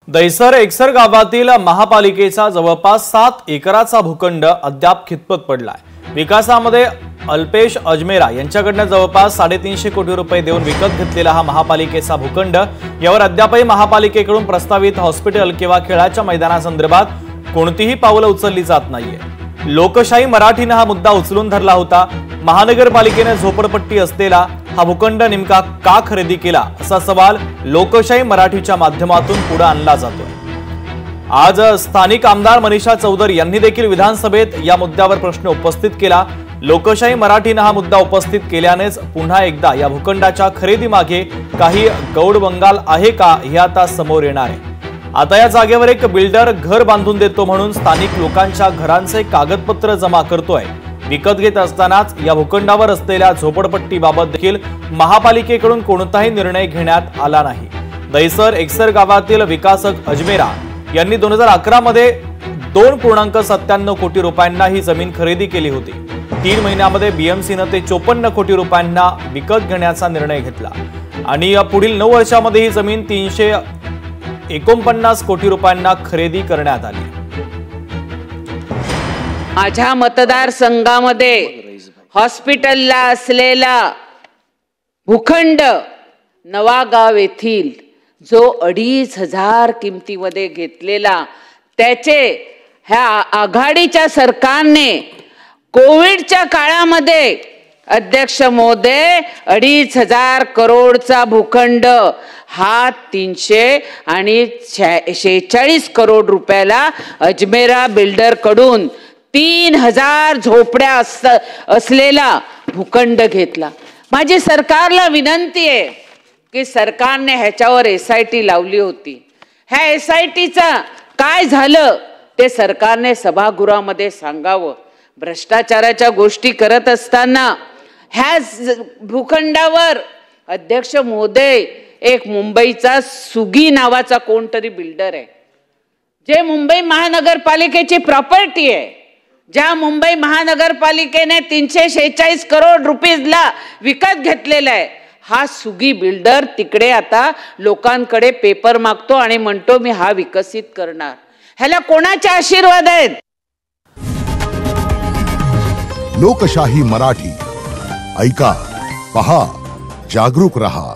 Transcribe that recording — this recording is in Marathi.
दैसर एकसर गावातील महापालिकेचा जवळपास 7 एकराचा भूखंड अद्याप खितपत पडलाय। विकासामध्ये अल्पेश अजमेरा यांच्याकडून जवळपास 350 कोटी रुपये देऊन विकत घेतलेला हा महापालिकेचा भूखंड यावर अद्यापही महापालिकेकडून प्रस्तावित हॉस्पिटल किंवा खेळाच्या मैदानासंदर्भात कोणतीही पावलं उचलली जात नाहीये। लोकशाही मराठीने हा मुद्दा उचलून धरला होता। महानगरपालिकेने झोपडपट्टी असलेला हा भूखंड नेमका का खरेदी केला असा सवाल लोकशाही मराठीच्या माध्यमातून पुढे आणला जातोय। आज स्थानिक आमदार मनीषा चौधरी यांनी देखील विधानसभेत या मुद्द्यावर प्रश्न उपस्थित केला। लोकशाही मराठीने हा मुद्दा उपस्थित केल्यानेच पुन्हा एकदा या भूखंडाच्या खरेदी मागे काही गौड बंगाल आहे का हे आता समोर येणार आहे। आता या जागेवर एक बिल्डर घर बांधून देतो म्हणून स्थानिक लोकांच्या घरांचे कागदपत्र जमा करतोय। विकत घेत असतानाच या भूखंडावर असलेल्या झोपडपट्टीबाबत देखील महापालिकेकडून कोणताही निर्णय घेण्यात आला नाही। दैसर एकसर गावातील विकासक अजमेरा यांनी 2011 मध्ये 2.97 कोटी रुपयांना ही जमीन खरेदी केली होती। 3 महिन्यामध्ये बीएमसीने ते 54 कोटी रुपयांना विकत घेण्याचा निर्णय घेतला आणि पुढील 9 वर्षांमध्ये ही जमीन 349 कोटी रुपयांना खरेदी करण्यात आली। माझ्या मतदारसंघामध्ये हॉस्पिटलला असलेला भूखंड नवागाव येथील जो 2,500 किमतीमध्ये घेतलेला त्याचे ह्या आघाडीच्या सरकारने कोविडच्या काळामध्ये अध्यक्ष महोदय 2,500 करोडचा भूखंड हा 346 करोड रुपयाला अजमेरा बिल्डर कडून 3,000 झोपड्या असलेला भूखंड घेतला। माझी सरकारला विनंती आहे की सरकारने ह्याच्यावर SIT लावली होती। ह्या SITचा काय झालं ते सरकारने सभागृहामध्ये सांगावं। भ्रष्टाचाराच्या गोष्टी करत असताना ह्या भूखंडावर अध्यक्ष महोदय एक मुंबईचा सुगी नावाचा कोणतरी बिल्डर आहे, जे मुंबई महानगरपालिकेची प्रॉपर्टी आहे, ज्या मुंबई महानगरपालिकेने 346 करोड रुपीजला विकत घेतलेला आहे। हा सुगी बिल्डर तिकडे आता लोकांकडे पेपर मागतो आणि म्हणतो मी हा विकसित करणार। ह्याला कोणाचे आशीर्वाद आहेत? लोकशाही मराठी ऐका, पहा, जागरूक रहा।